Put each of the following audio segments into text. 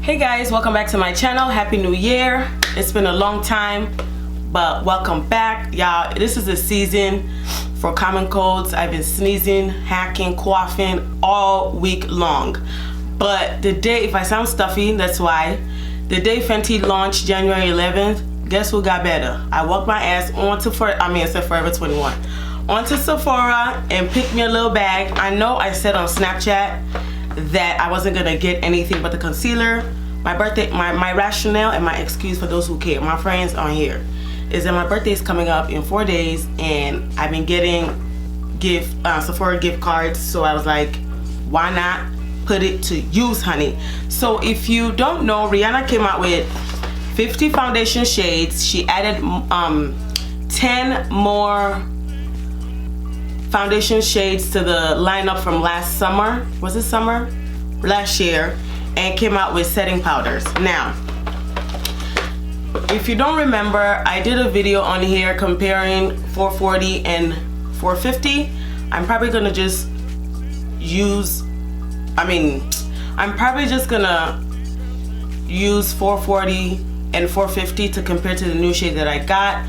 Hey guys, welcome back to my channel. Happy New Year. It's been a long time, but welcome back. Y'all, this is the season for common colds. I've been sneezing, hacking, coughing all week long. But the day, if I sound stuffy, that's why. The day Fenty launched January 11th, guess who got better? I walked my ass onto Forever 21. Onto Sephora and picked me a little bag. I know I said on Snapchat that I wasn't gonna get anything but the concealer. My birthday, my rationale and my excuse for those who care, my friends on here, is that my birthday is coming up in 4 days and I've been getting Sephora gift cards, so I was like, why not put it to use, honey? So if you don't know, Rihanna came out with 50 foundation shades. She added 10 more foundation shades to the lineup from last summer. Was it summer? Last year, and came out with setting powders. Now, if you don't remember, I did a video on here comparing 440 and 450. I'm probably gonna just use, I'm probably just gonna use 440 and 450 to compare to the new shade that I got.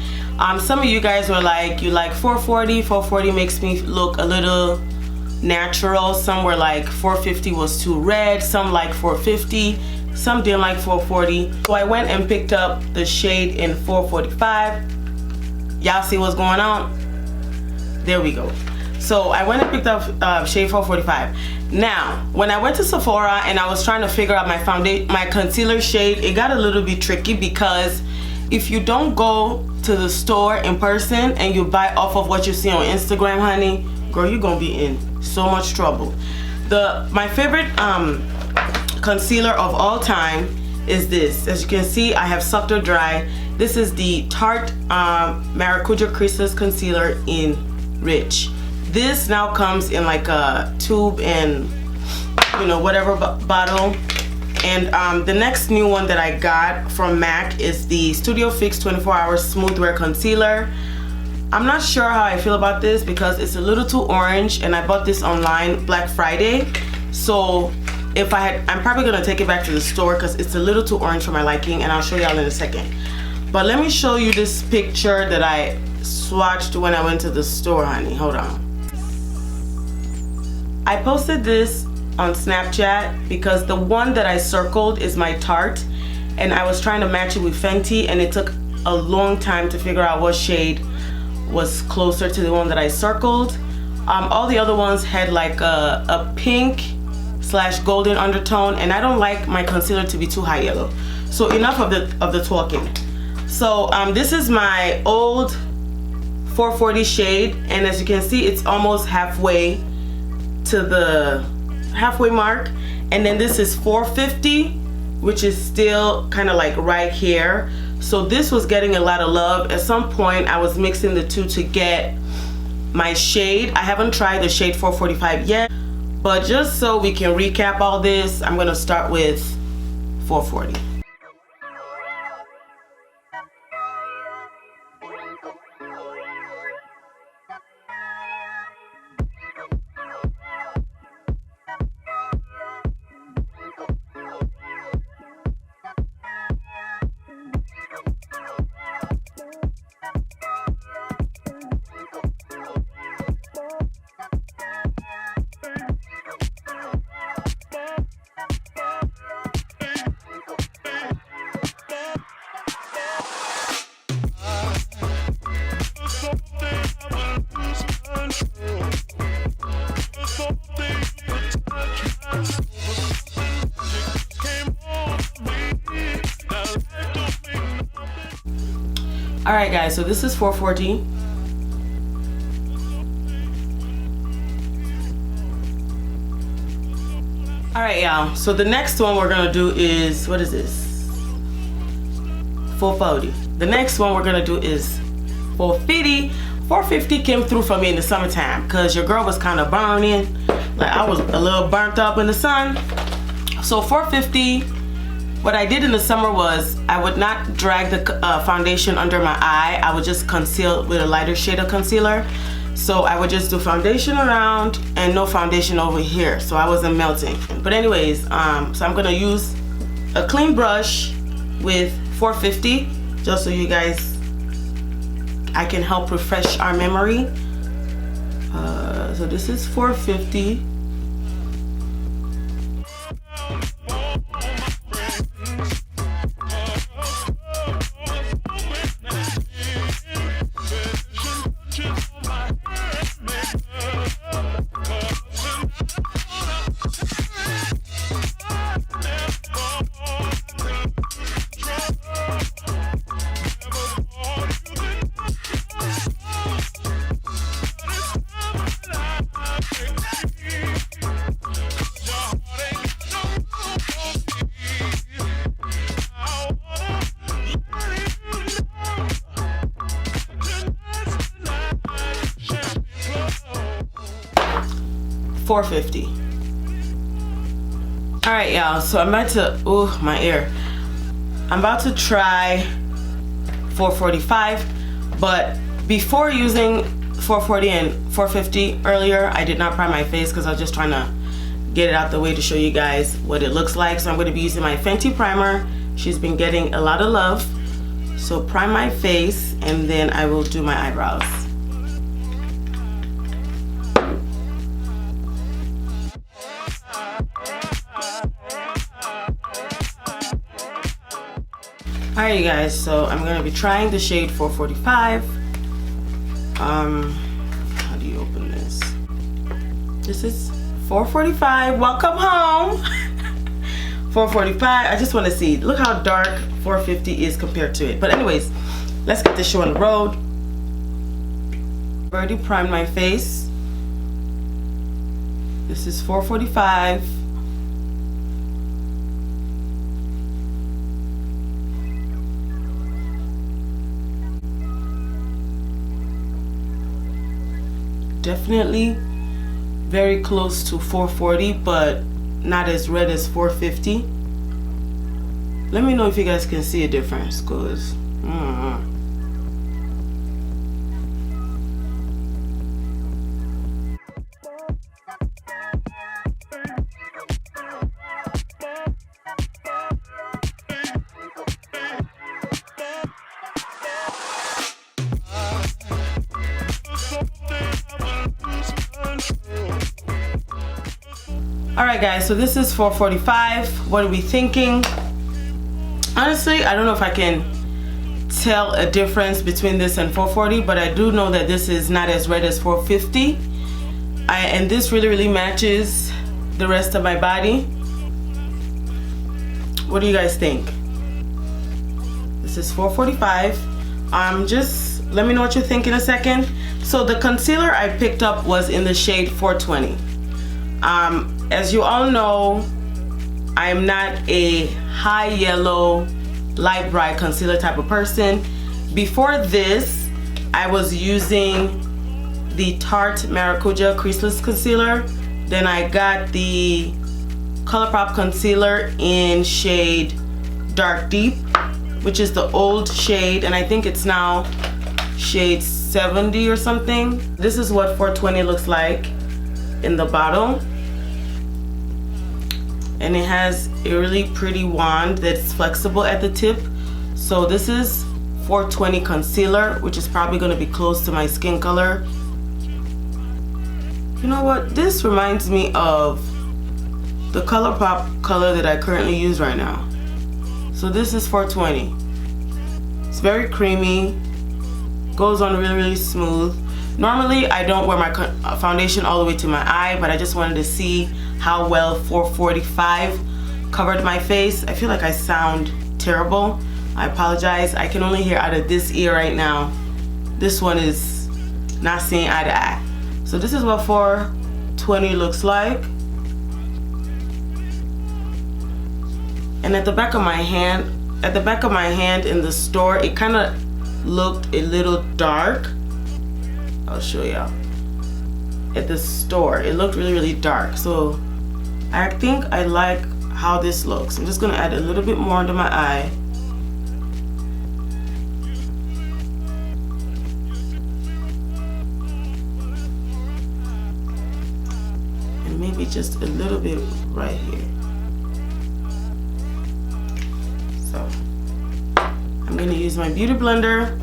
Some of you guys were like, you like 440. 440 makes me look a little natural. Some were like 450 was too red. Some like 450. Some didn't like 440. So I went and picked up the shade in 445. Y'all see what's going on? There we go. So I went and picked up shade 445. Now, when I went to Sephora and I was trying to figure out my concealer shade, it got a little bit tricky because if you don't go to the store in person and you buy off of what you see on Instagram, honey, girl, you're gonna be in so much trouble. My favorite concealer of all time is this. As you can see, I have sucked her dry. This is the Tarte Maracuja Creaseless Concealer in Rich. This now comes in like a tube and, you know, whatever bottle. And the next new one that I got from MAC is the Studio Fix 24 Hour Smooth Wear Concealer. I'm not sure how I feel about this because it's a little too orange, and I bought this online Black Friday. So I'm probably gonna take it back to the store because it's a little too orange for my liking, and I'll show y'all in a second. But let me show you this picture that I swatched when I went to the store, honey. Hold on. I posted this on Snapchat because the one that I circled is my Tarte, and I was trying to match it with Fenty, and it took a long time to figure out what shade was closer to the one that I circled. All the other ones had like a pink / golden undertone, and I don't like my concealer to be too high yellow. So enough of the talking. So this is my old 440 shade, and as you can see, it's almost halfway to the halfway mark. And then this is 450, which is still kind of like right here. So this was getting a lot of love. At some point I was mixing the two to get my shade. I haven't tried the shade 445 yet, but just so we can recap all this, I'm gonna start with 440. Alright guys, so this is 440. Alright y'all, so the next one we're gonna do is, what is this? 440. The next one we're gonna do is 450. 450 came through for me in the summertime because your girl was kind of burning. Like I was a little burnt up in the sun. So 450, what I did in the summer was I would not drag the foundation under my eye. I would just conceal with a lighter shade of concealer. So I would just do foundation around and no foundation over here, so I wasn't melting. But anyways, so I'm gonna use a clean brush with 450, just so you guys, I can help refresh our memory. So this is 450. $4.50. All right, y'all. So I'm about to. Oh, my ear. I'm about to try $4.45, but before using $4.40 and $4.50 earlier, I did not prime my face because I was just trying to get it out the way to show you guys what it looks like. So I'm going to be using my Fenty primer. She's been getting a lot of love. So prime my face and then I will do my eyebrows. Alright, you guys, so I'm going to be trying the shade 445. How do you open this? This is 445. Welcome home. 445. I just want to see. Look how dark 450 is compared to it. But anyways, let's get this show on the road. I've already primed my face. This is 445. Definitely very close to 440, but not as red as 450. Let me know if you guys can see a difference, cause Alright guys, so this is 445. What are we thinking? Honestly, I don't know if I can tell a difference between this and 440, but I do know that this is not as red as 450. And this really matches the rest of my body. What do you guys think? This is 445. Just let me know what you think in a second. So the concealer I picked up was in the shade 420. As you all know, I am not a high yellow, light bright concealer type of person. Before this, I was using the Tarte Maracuja Creaseless Concealer. Then I got the ColourPop Concealer in shade Dark Deep, which is the old shade, and I think it's now shade 70 or something. This is what 420 looks like in the bottle. And it has a really pretty wand that's flexible at the tip. So this is 420 concealer, which is probably going to be close to my skin color. You know what? This reminds me of the ColourPop color that I currently use right now. So this is 420. It's very creamy. Goes on really smooth. Normally I don't wear my foundation all the way to my eye, but I just wanted to see how well 445 covered my face. I feel like I sound terrible. I apologize. I can only hear out of this ear right now. This one is not seeing eye to eye. So this is what 420 looks like. And at the back of my hand, in the store, it kind of looked a little dark. I'll show y'all. At the store, it looked really dark. So I think I like how this looks. I'm just gonna add a little bit more under my eye. And maybe just a little bit right here. So I'm gonna use my beauty blender.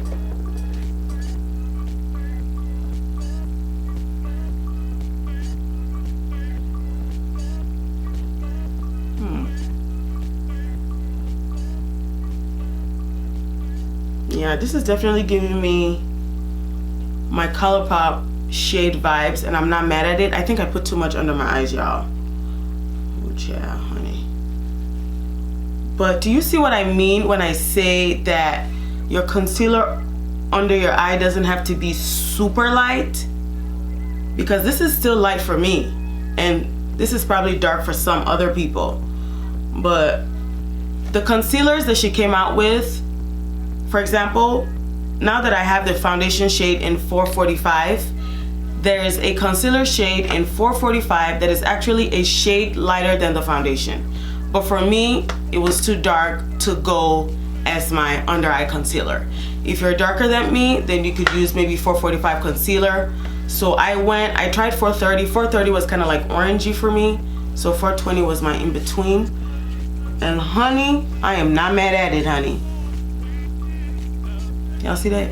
Yeah, this is definitely giving me my ColourPop shade vibes, and I'm not mad at it. I think I put too much under my eyes, y'all. Yeah, honey. But do you see what I mean when I say that your concealer under your eye doesn't have to be super light? Because this is still light for me, and this is probably dark for some other people. But the concealers that she came out with, for example, now that I have the foundation shade in 445, there's a concealer shade in 445 that is actually a shade lighter than the foundation. But for me, it was too dark to go as my under eye concealer. If you're darker than me, then you could use maybe 445 concealer. So I tried 430. 430 was kind of like orangey for me. So 420 was my in between. And honey, I am not mad at it, honey. Y'all see that?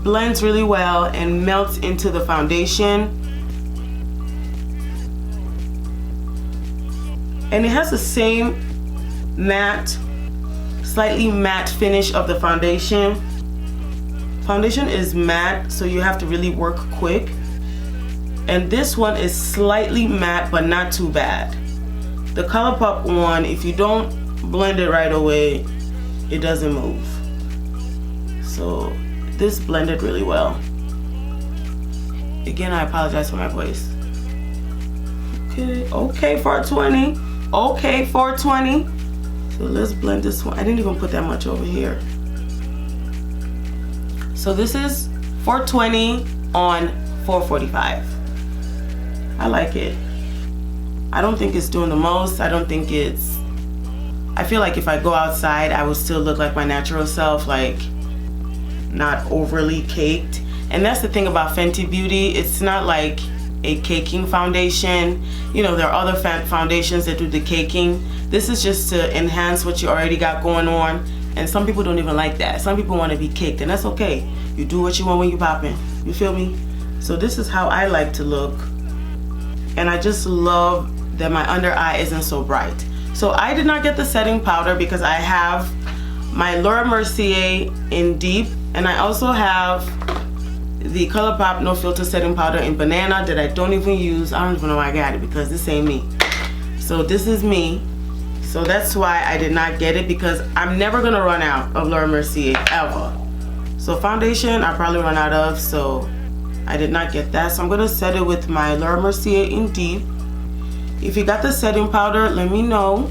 Blends really well and melts into the foundation. And it has the same matte, slightly matte finish of the foundation. Foundation is matte, so you have to really work quick. And this one is slightly matte, but not too bad. The ColourPop one, if you don't blend it right away, it doesn't move. So this blended really well. Again, I apologize for my voice. Okay, 420. Okay, 420. So let's blend this one. I didn't even put that much over here. So this is 420 on 445. I like it. I don't think it's doing the most. I feel like if I go outside, I would still look like my natural self, like not overly caked. And that's the thing about Fenty Beauty. It's not like a caking foundation. You know, there are other foundations that do the caking. This is just to enhance what you already got going on. And some people don't even like that. Some people want to be caked, and that's okay. You do what you want when you popping. You feel me? So this is how I like to look. And I just love that my under eye isn't so bright. So I did not get the setting powder because I have my Laura Mercier in Deep, and I also have the ColourPop No Filter setting powder in Banana that I don't even use. I don't even know why I got it, because this ain't me. So this is me. So that's why I did not get it, because I'm never gonna run out of Laura Mercier ever. So foundation I probably run out of, so I did not get that. So I'm gonna set it with my Laura Mercier in Deep. If you got the setting powder, let me know.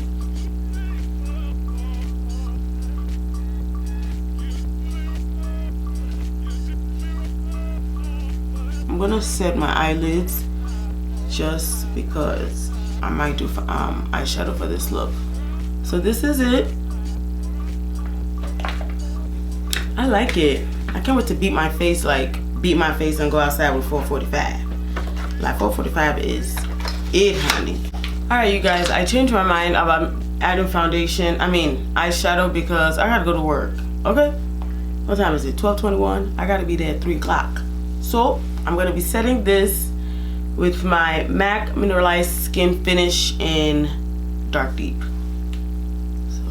I'm gonna set my eyelids just because I might do eyeshadow for this look. So this is it. I like it. I can't wait to beat my face and go outside with 445. Like 445 is it, honey. Alright, you guys, I changed my mind about adding eyeshadow because I gotta go to work. Okay? What time is it? 12:21. I gotta be there at 3 o'clock. So I'm gonna be setting this with my MAC Mineralized Skin Finish in Dark Deep. So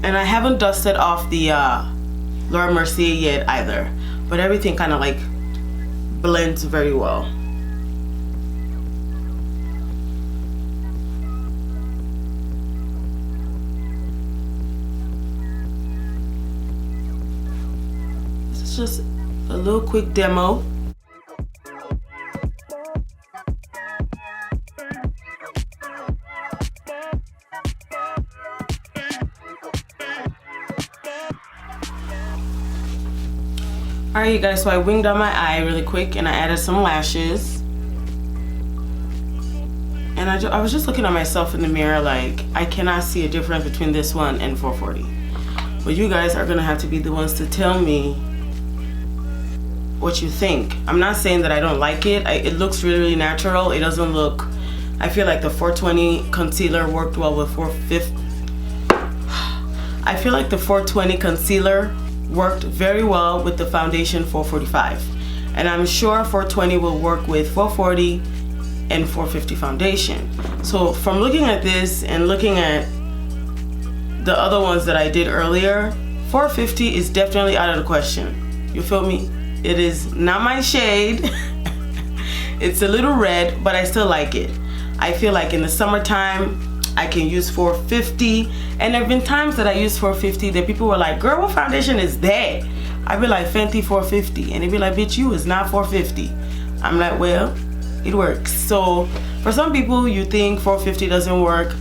and I haven't dusted off the Laura Mercier yet either, but everything kind of like blends very well. This is just a little quick demo. Alright, you guys, so I winged out my eye really quick and I added some lashes. And I was just looking at myself in the mirror like, I cannot see a difference between this one and 440. But you guys are gonna have to be the ones to tell me what you think. I'm not saying that I don't like it. It looks really, really natural. It doesn't look, I feel like the 420 concealer worked well with 450. I feel like the 420 concealer worked very well with the foundation 445. And I'm sure 420 will work with 440 and 450 foundation. So from looking at this and looking at the other ones that I did earlier, 450 is definitely out of the question. You feel me? It is not my shade. It's a little red, but I still like it. I feel like in the summertime, I can use 450. And there have been times that I use 450 that people were like, girl, what foundation is that? I'd be like, Fenty 450. And they'd be like, bitch, you is not 450. I'm like, well, it works. So for some people, you think 450 doesn't work.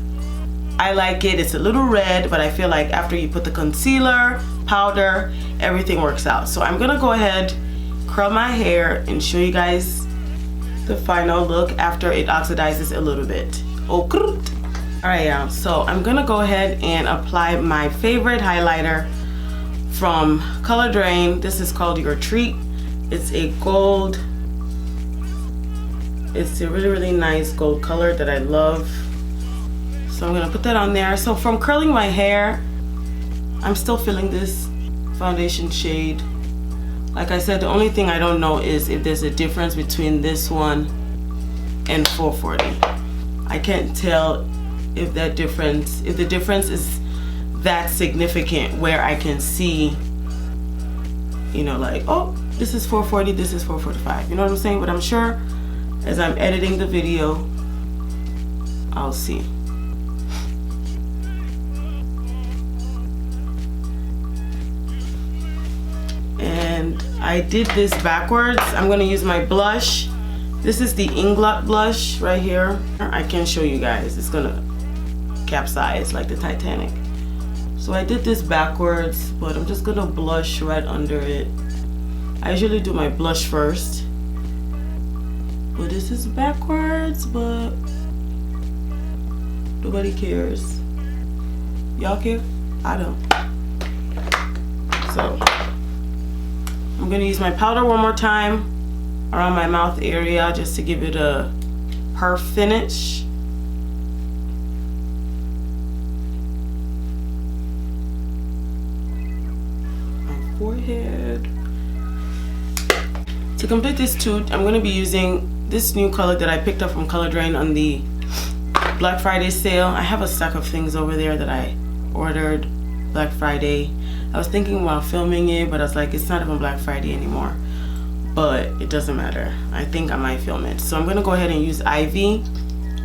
I like it. It's a little red, but I feel like after you put the concealer, powder, everything works out. So I'm gonna go ahead, curl my hair, and show you guys the final look after it oxidizes a little bit. Oh, all right, y'all. So I'm gonna go ahead and apply my favorite highlighter from Color Drain. This is called Your Treat. It's a gold. It's a really, really nice gold color that I love. So I'm gonna put that on there. So from curling my hair, I'm still feeling this foundation shade. Like I said, the only thing I don't know is if there's a difference between this one and 440. I can't tell if the difference is that significant where I can see, you know, like, oh, this is 440, this is 445. You know what I'm saying? But I'm sure as I'm editing the video, I'll see. And I did this backwards. I'm gonna use my blush. This is the Inglot blush right here. I can show you guys. It's gonna capsize like the Titanic. So I did this backwards, but I'm just gonna blush right under it. I usually do my blush first, but this is backwards, but nobody cares. Y'all care? I don't. So I'm gonna use my powder one more time around my mouth area just to give it a perf finish. My forehead. To complete this toot, I'm gonna be using this new color that I picked up from Color Drain on the Black Friday sale. I have a stack of things over there that I ordered Black Friday. I was thinking while filming it, but I was like, it's not even Black Friday anymore. But it doesn't matter. I think I might film it. So I'm gonna go ahead and use Ivy.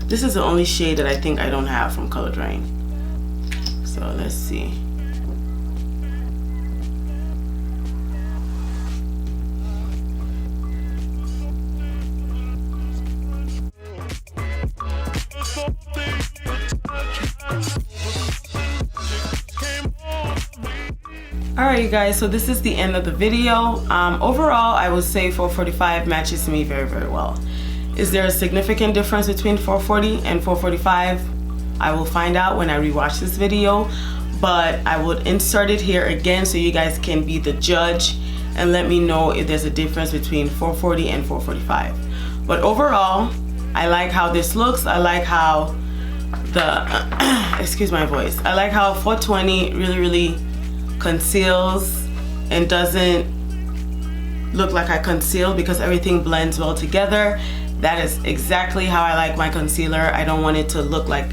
This is the only shade that I think I don't have from Color Drain. So let's see. Alright, you guys, so this is the end of the video. Overall, I would say 445 matches me very, very well. Is there a significant difference between 440 and 445? I will find out when I rewatch this video, but I would insert it here again so you guys can be the judge and let me know if there's a difference between 440 and 445. But overall, I like how this looks. I like how the, excuse my voice, I like how 420 really conceals and doesn't look like I concealed because everything blends well together. That is exactly how I like my concealer. I don't want it to look like,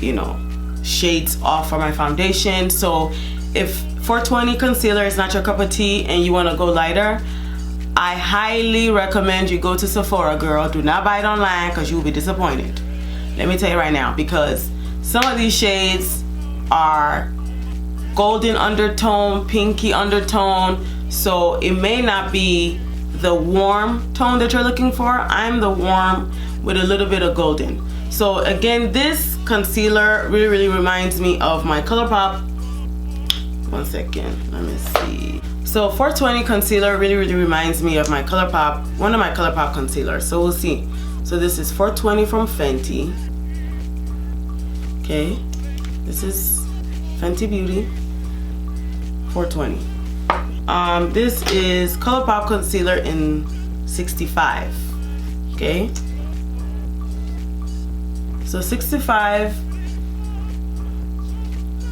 you know, shades off for my foundation. So if 420 concealer is not your cup of tea and you want to go lighter, I highly recommend you go to Sephora, girl. Do not buy it online because you will be disappointed. Let me tell you right now, because some of these shades are golden undertone, pinky undertone, so it may not be the warm tone that you're looking for. I'm the warm with a little bit of golden. So again, this concealer really reminds me of my ColourPop. One second, let me see. So 420 concealer really reminds me of my ColourPop, one of my ColourPop concealers. So we'll see. So this is 420 from Fenty. Okay, this is Fenty Beauty. 420. This is ColourPop concealer in 65. Okay. So 65,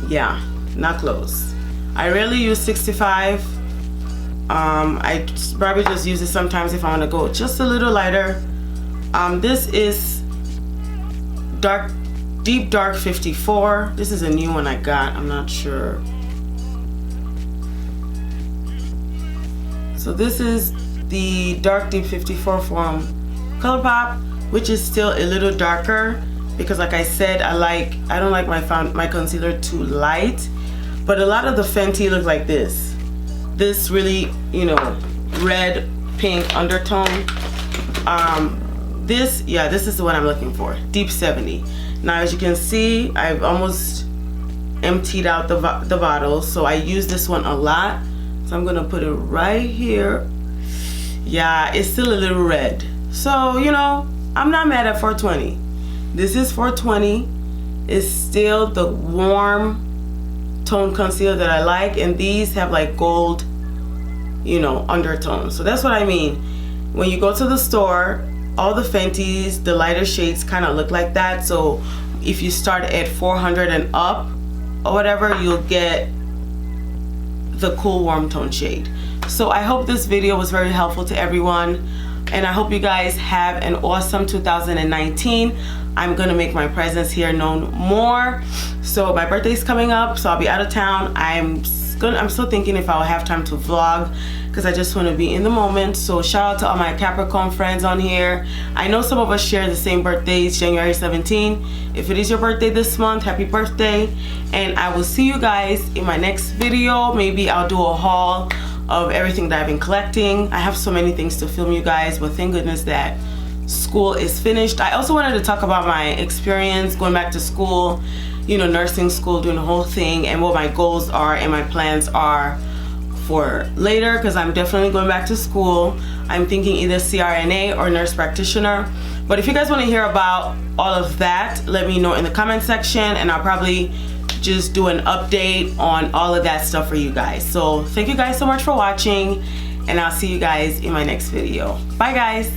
yeah, not close. I rarely use 65. I probably just use it sometimes if I want to go just a little lighter. This is deep dark 54. This is a new one I got. I'm not sure. So this is the dark deep 54 from ColourPop, which is still a little darker because, like I said, I don't like my concealer too light. But a lot of the Fenty look like this. This really, you know, red pink undertone. This is the one I'm looking for, deep 70. Now, as you can see, I've almost emptied out the bottle, so I use this one a lot. So I'm gonna put it right here. Yeah, it's still a little red. So, you know, I'm not mad at 420. This is 420. It's still the warm tone concealer that I like, and these have like gold, you know, undertones. So that's what I mean. When you go to the store, all the Fenty's, the lighter shades kind of look like that. So if you start at 400 and up or whatever, you'll get the cool warm tone shade. So I hope this video was very helpful to everyone, and I hope you guys have an awesome 2019. I'm gonna make my presence here known more. So my birthday's coming up, so I'll be out of town. I'm still thinking if I'll have time to vlog, because I just want to be in the moment. So shout out to all my Capricorn friends on here. I know some of us share the same birthdays, January 17. If it is your birthday this month, happy birthday. And I will see you guys in my next video. Maybe I'll do a haul of everything that I've been collecting. I have so many things to film, you guys, but thank goodness that school is finished. I also wanted to talk about my experience going back to school, you know, nursing school, doing the whole thing, and what my goals are and my plans are for later, because I'm definitely going back to school. I'm thinking either CRNA or nurse practitioner. But if you guys want to hear about all of that, let me know in the comment section, and I'll probably just do an update on all of that stuff for you guys. So thank you guys so much for watching, and I'll see you guys in my next video. Bye guys.